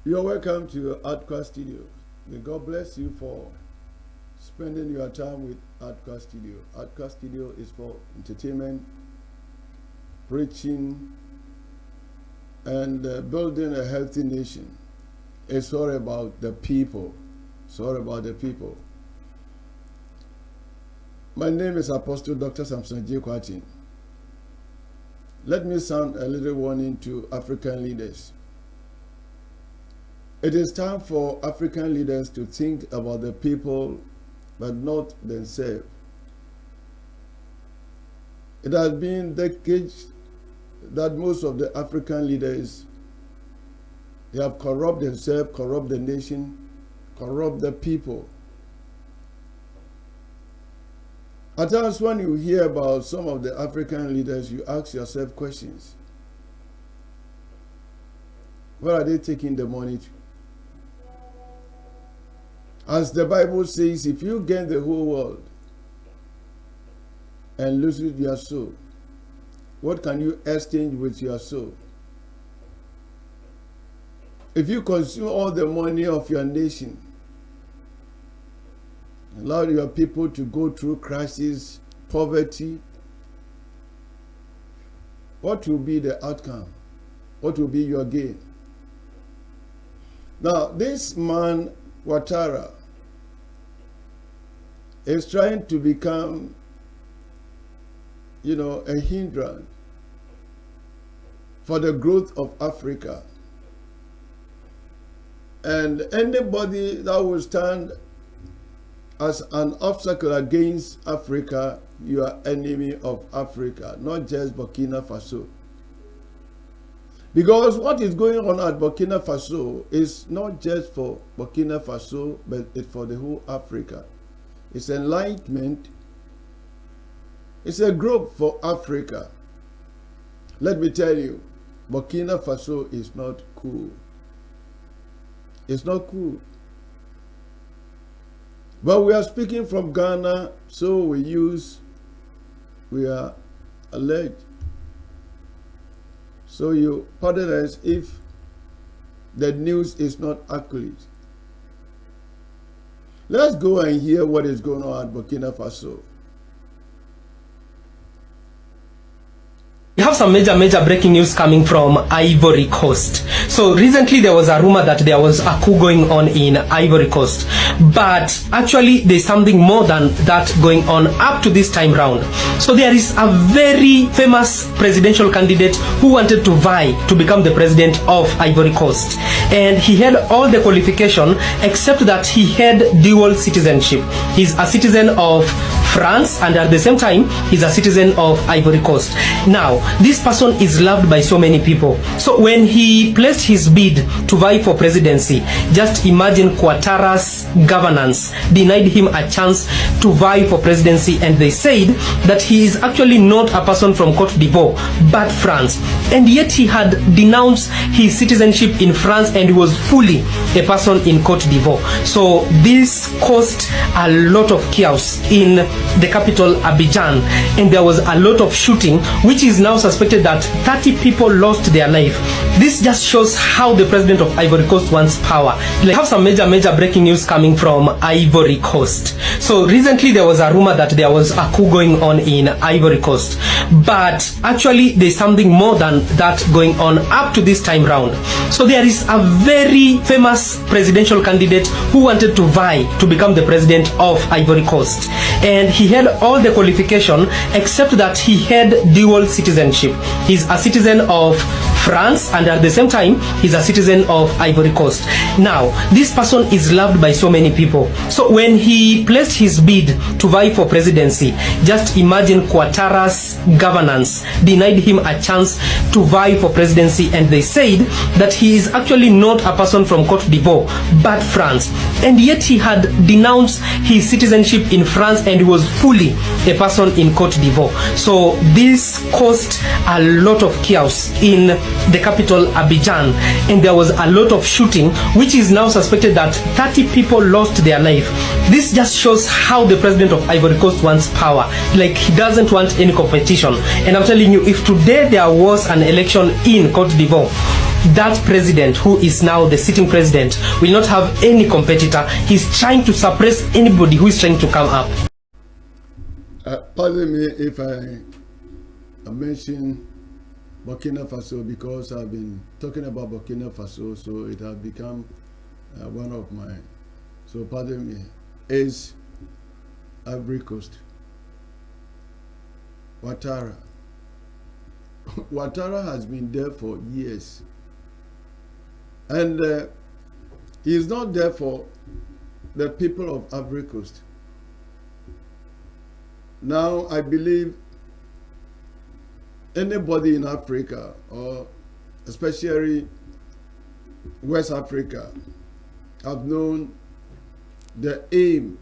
You're welcome to Adkwart Studios. May God bless you for spending your time with Adkwart Studios. Adkwart Studios is for entertainment, preaching, and building a healthy nation. It's all about the people. It's all about the people. My name is Apostle Dr. Samson J. Kwatin. Let me sound a little warning to African leaders. It is time for African leaders to think about the people, but not themselves. It has been decades that most of the African leaders, they have corrupted themselves, corrupt the nation, corrupt the people. At times when you hear about some of the African leaders, you ask yourself questions. Where are they taking the money to? As the Bible says, if you gain the whole world and lose your soul, what can you exchange with your soul? If you consume all the money of your nation, allow your people to go through crisis, poverty, what will be the outcome? What will be your gain? Now, this man, Ouattara, is trying to become, a hindrance for the growth of Africa. And anybody that will stand as an obstacle against Africa, you are enemy of Africa, not just Burkina Faso. Because what is going on at Burkina Faso is not just for Burkina Faso, but it's for the whole Africa. It's enlightenment. It's a group for Africa. Let me tell you, Burkina Faso is not cool. It's not cool. But we are speaking from Ghana, so we are alleged. So you pardon us if the news is not accurate. Let's go and hear what is going on at Burkina Faso. We have some major breaking news coming from Ivory Coast. So recently there was a rumor that there was a coup going on in Ivory Coast. But actually there's something more than that going on up to this time round. So there is a very famous presidential candidate who wanted to vie to become the president of Ivory Coast. And he had all the qualification except that he had dual citizenship. He's a citizen of France and at the same time he's a citizen of Ivory Coast. Now, this person is loved by so many people. So when he placed his bid to vie for presidency, just imagine Ouattara's governance denied him a chance to vie for presidency, and they said that he is actually not a person from Côte d'Ivoire but France, and yet he had denounced his citizenship in France and he was fully a person in Côte d'Ivoire. So this caused a lot of chaos in the capital Abidjan, and there was a lot of shooting, which is now suspected that 30 people lost their life. This just shows how the president of Ivory Coast wants power. Like, have some major breaking news coming from Ivory Coast. So recently there was a rumor that there was a coup going on in Ivory Coast. But actually there's something more than that going on up to this time round. So there is a very famous presidential candidate who wanted to vie to become the president of Ivory Coast. And he had all the qualification except that he had dual citizenship. He's a citizen of France and at the same time he's a citizen of Ivory Coast. Now, this person is loved by so many people. So when he placed his bid to vie for presidency, just imagine Ouattara's governance denied him a chance to vie for presidency, and they said that he is actually not a person from Côte d'Ivoire but France, and yet he had denounced his citizenship in France and he was fully a person in Côte d'Ivoire. So this caused a lot of chaos in the capital Abidjan, and there was a lot of shooting, which is now suspected that 30 people lost their life. This just shows how the president of Ivory Coast wants power. Like, he doesn't want any competition. And I'm telling you, if today there was an election in Côte d'Ivoire, that president, who is now the sitting president, will not have any competitor. He's trying to suppress anybody who is trying to come up. Pardon me if I mention Burkina Faso, because I've been talking about Burkina Faso, so it has become one of mine. So pardon me. Is Ivory Coast. Ouattara. Ouattara has been there for years. And he is not there for the people of Ivory Coast. Now, I believe anybody in Africa, or especially West Africa, have known the aim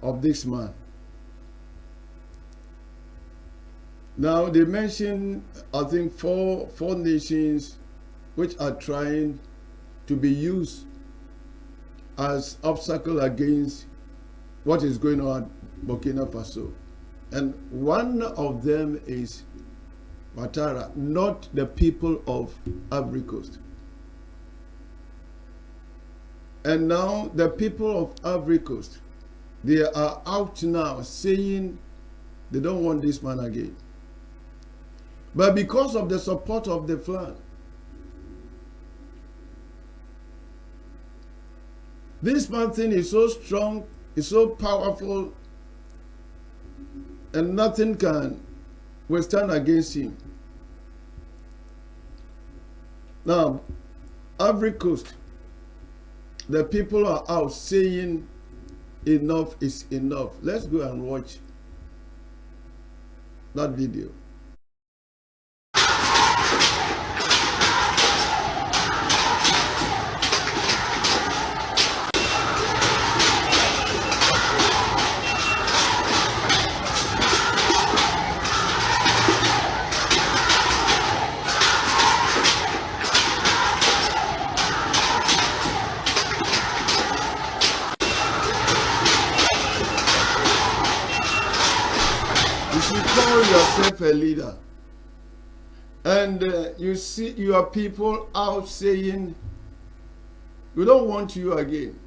of this man. Now, they mentioned, I think, four nations which are trying to be used as obstacle against what is going on at Burkina Faso. And one of them is Ouattara, not the people of Ivory Coast. And now the people of Ivory Coast, they are out now saying they don't want this man again. But because of the support of the flag, this man thing is so strong, is so powerful, and nothing can withstand against him. Now, Ivory Coast, the people are out saying enough is enough. Let's go and watch that video. Yourself a leader, and you see your people out saying we don't want you again.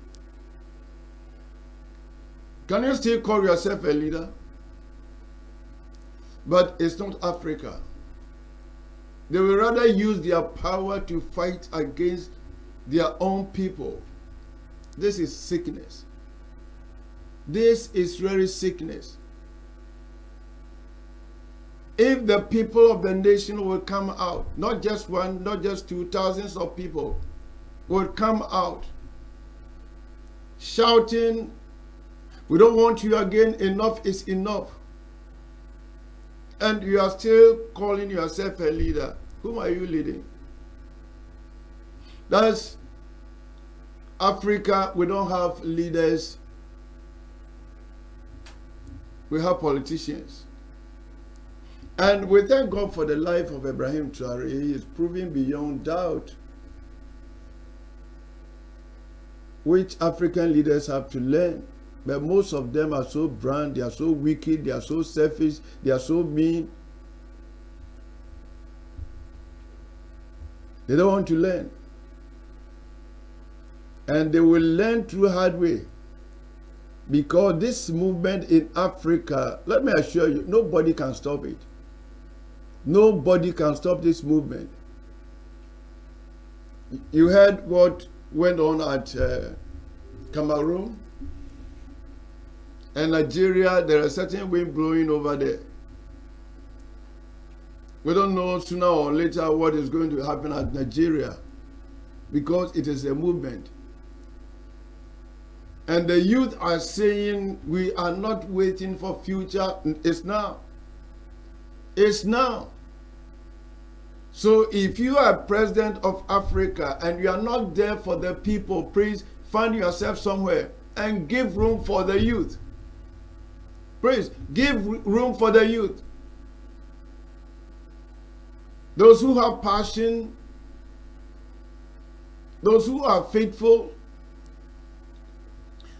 Can you still call yourself a leader? But it's not Africa. They will rather use their power to fight against their own people. This is sickness. This is really sickness. If the people of the nation will come out, not just one, not just two, thousands of people will come out shouting, we don't want you again, enough is enough. And you are still calling yourself a leader. Whom are you leading? That's Africa. We don't have leaders. We have politicians. And we thank God for the life of Ibrahim Traoré. He is proving beyond doubt which African leaders have to learn. But most of them are so brand, they are so wicked, they are so selfish, they are so mean. They don't want to learn. And they will learn through hard way. Because this movement in Africa, let me assure you, nobody can stop it. Nobody can stop this movement. You heard what went on at Cameroon and Nigeria. There are certain wind blowing over there. We don't know sooner or later what is going to happen at Nigeria, because it is a movement. And the youth are saying we are not waiting for future. It's now. It's now. So if you are president of Africa and you are not there for the people, please find yourself somewhere and give room for the youth. Please give room for the youth. Those who have passion, those who are faithful,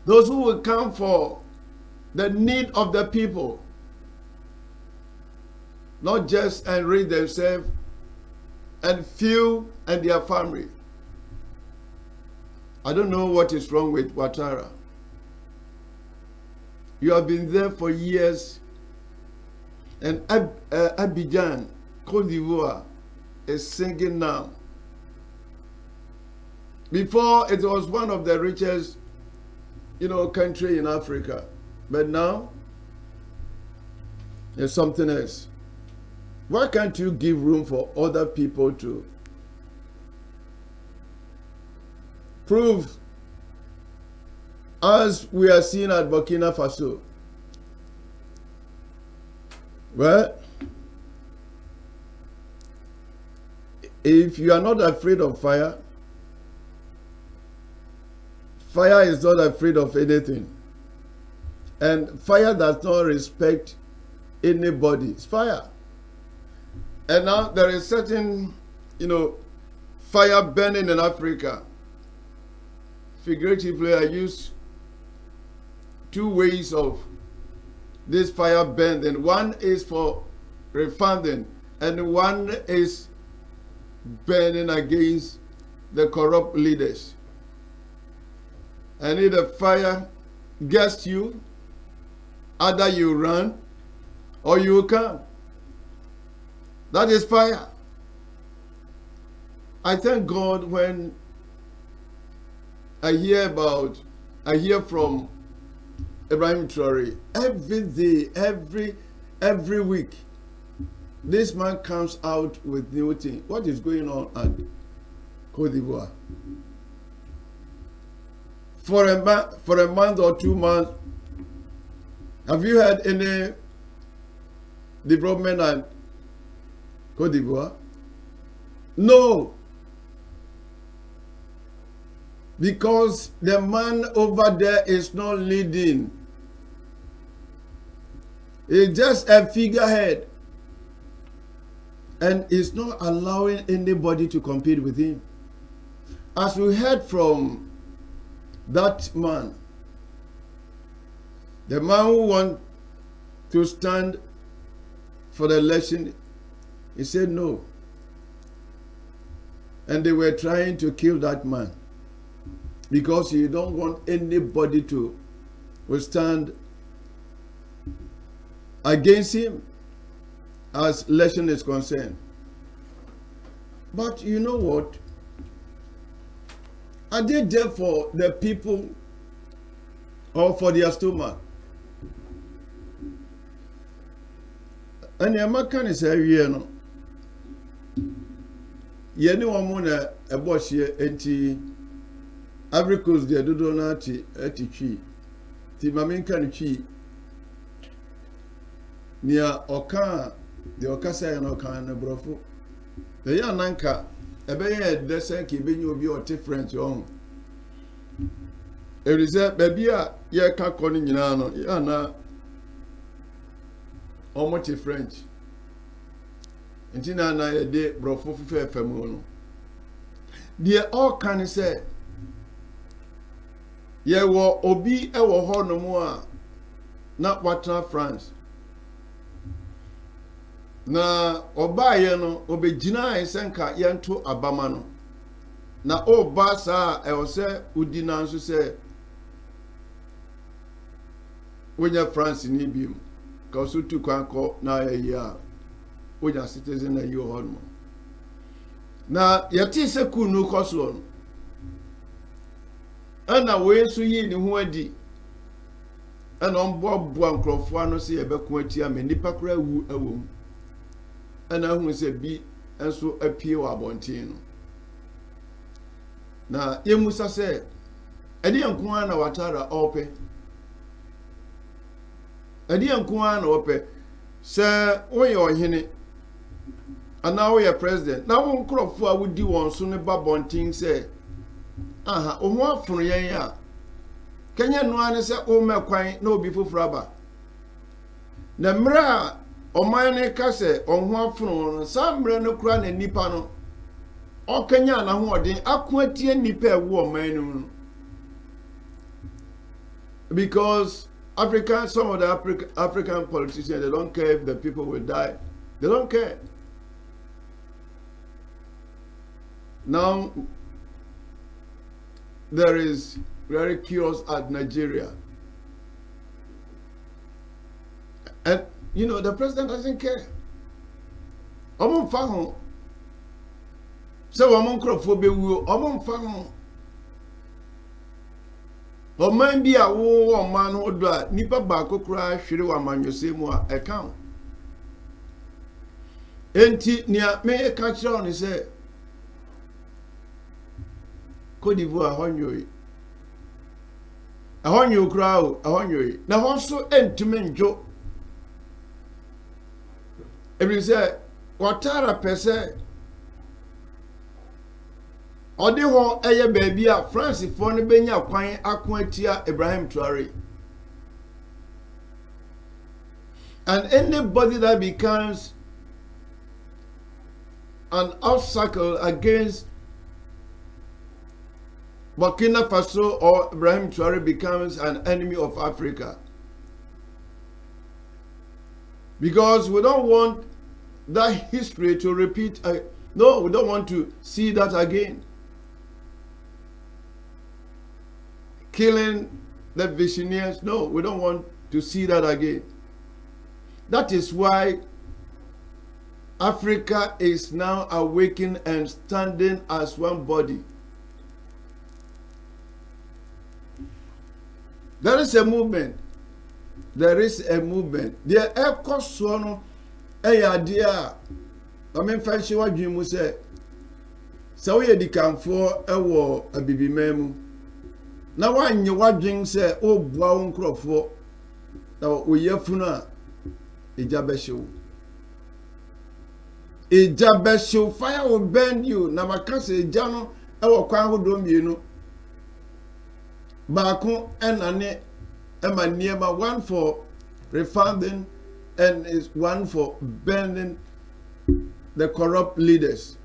those who will come for the need of the people, not just enrich themselves and few and their family. I don't know what is wrong with Ouattara. You have been there for years, and Abidjan, Côte d'Ivoire, is sinking now. Before, it was one of the richest, country in Africa, but now there's something else. Why can't you give room for other people to prove, as we are seeing at Burkina Faso? Well, if you are not afraid of fire, fire is not afraid of anything. And fire does not respect anybody. It's fire. And now there is certain, fire burning in Africa. Figuratively, I use two ways of this fire burning. One is for refunding, and one is burning against the corrupt leaders. And if the fire gets you, either you run or you come. That is fire. I thank God when I hear from Ibrahim Traore every day, every week. This man comes out with new things. What is going on at Côte d'Ivoire? For a month or 2 months, have you had any development at Côte d'Ivoire? No. Because the man over there is not leading. He's just a figurehead. And he's not allowing anybody to compete with him. As we heard from that man, the man who wants to stand for the election, he said no. And they were trying to kill that man because he don't want anybody to stand against him as election is concerned. But you know what? Are they there for the people or for their stomach? And the American is a year no. Yeni wamuna eboshie enti Ivory Coast de dodo na ati twi. Ti maminka ni twi. Nia oka de okasa ya na oka na brofo. The ya nanka ebeye desen ke benyi obi o different on. Erize baby a ye ka koni nyina no ya na omote French. Ntina na ye de brofo fufu efemu no. They all can say ye wo obi e wo ho no mu a na Ouattara France. Na obaye no obegina esenka yento abama no. Na oba sa e wo se udina nso se wonya France ni biom. Ka so tu kwanko na ye ya. Wonya citizen na you ho no. Na yati se Coup no koso no. Ana we so yi ni ho adi. Ana ombo nkrofo ano se yebeko atia me nipa kra wu awom. Ana hu se bi enso apie wa abontin no. Na yemusa se edi enko ana Ouattara ope. Edi enko ana ope. Se oye ohene ana oye president. Na won nkrofo a wudi won so ne babontin se aha omo afunu yen ya Kenya no ane se o mekwan na obi fofuraba na mra oman ne ka se onho afunu no sa mra no kura na nipa no o Kenya na ho odin akoatie nipa ewu oman no because some of the African politicians, they don't care if the people will die. They don't care. Now, there is very curious at Nigeria. And, you know, the president doesn't care. Omon faho. So omon krofo be wu, omon faho. Oman bi a wo oman ho do a nipa ba kokura hwere wa manwose mu a account. Enti nia me ka kire on say Côte d'Ivoire honyoyi. Ahonyo kura o, ahonyoyi. Na ho so entumi njo. Ebi say Ouattara pese odi ho eye baabi a France fo no benya kwan akoatia Ibrahim Traore. And anybody that becomes an obstacle against Burkina Faso or Ibrahim Traore becomes an enemy of Africa. Because we don't want that history to repeat. No, we don't want to see that again. Killing the visionaries. No, we don't want to see that again. That is why Africa is now awakened and standing as one body. There is a movement. There is a movement. The Ecosono idea. I mean, fancy what you say. So we can for a war a baby memu. Now, when you watching say, oh, brown crop for now, we have funa a jabesho. A jabesho fire will burn you. Now, I can't say, Jano, our crown don't you know. Bako and Ane, Emma Niema, one for refounding and is one for burning the corrupt leaders.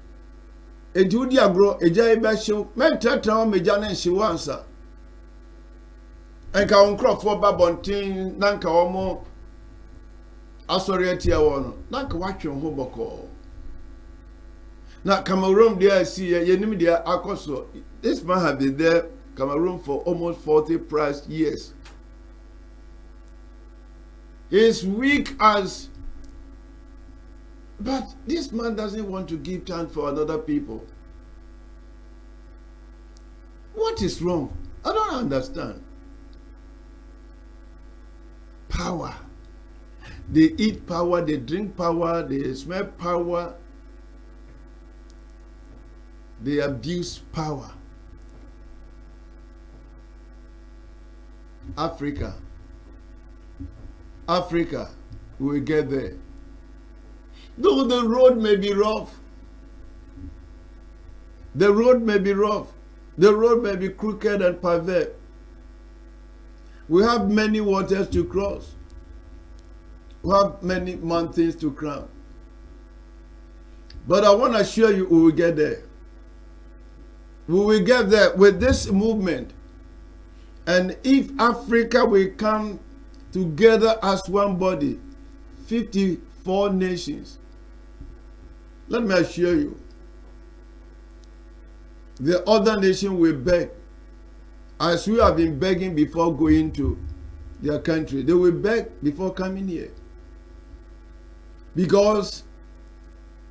A Judy agro, a jay basho, men tatra me jana she wansa. And can crop for Babontin, Nanka Omo, Asoriatia one, Nanka watch your hoboko. Now, Cameroon, there, see a enemy there, Akoso. This man have been there, Cameroon, for almost 40 plus years. He is weak as, but this man doesn't want to give chance for another people. What is wrong? I don't understand. Power. They eat power, they drink power, they smell power, they abuse power. Africa, we will get there. Though the road may be rough, the road may be crooked and perverted. We have many waters to cross. We have many mountains to climb. But I want to assure you we will get there. We will get there with this movement. And if Africa will come together as one body, 54 nations, let me assure you, the other nation will beg, as we have been begging before going to their country. They will beg before coming here. Because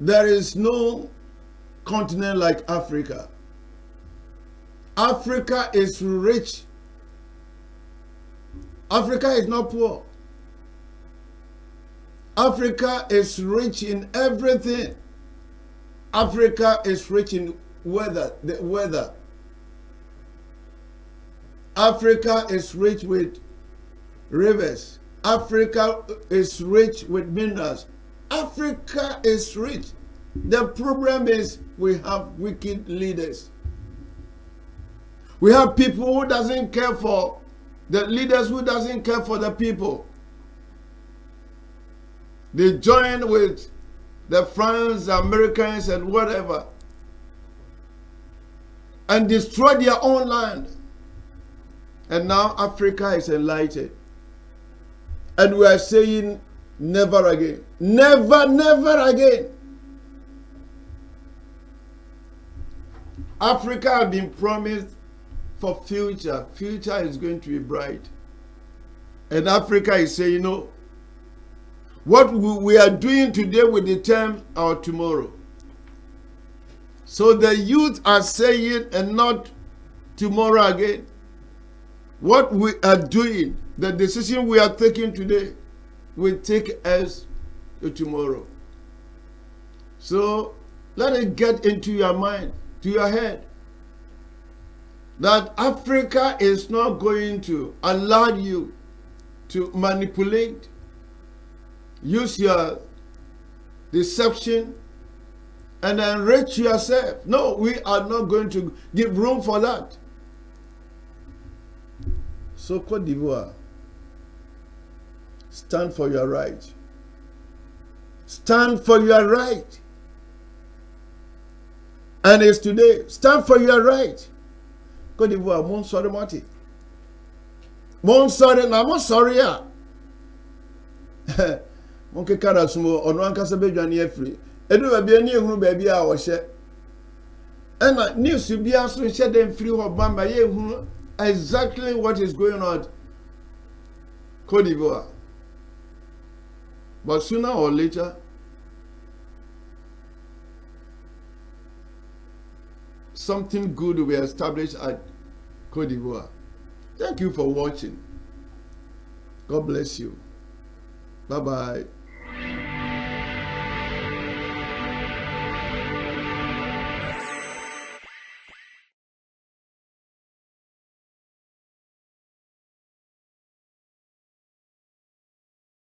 there is no continent like Africa. Africa is rich. Africa is not poor. Africa is rich in everything. Africa is rich in the weather. Africa is rich with rivers. Africa is rich with minerals. Africa is rich. The problem is we have wicked leaders. We have people who doesn't care for the leaders, who doesn't care for the people. They join with the France, Americans, and whatever, and destroy their own land. And now Africa is enlightened. And we are saying never again. Never, never again. Africa has been promised for future. Future is going to be bright. And Africa is saying, you know, what we are doing today will determine our tomorrow. So the youth are saying, and not tomorrow again, what we are doing, the decision we are taking today, will take us to tomorrow. So let it get into your mind, to your head, that Africa is not going to allow you to manipulate, use your deception, and enrich yourself. No, we are not going to give room for that. So Côte d'Ivoire, stand for your right. Stand for your right. And it's today. Stand for your right. Côte d'Ivoire, mon sorry mati. Mon sorry na mon sorry ya. Mon ke kara sumo ono ankasa bedwane afri. Edu ba bia ni ehunu ba bia a wo hye. Ena news bia so hye dem free ho bamba ye ehunu exactly what is going on Côte d'Ivoire. But sooner or later, something good will be established at Côte d'Ivoire. Thank you for watching. God bless you. Bye-bye.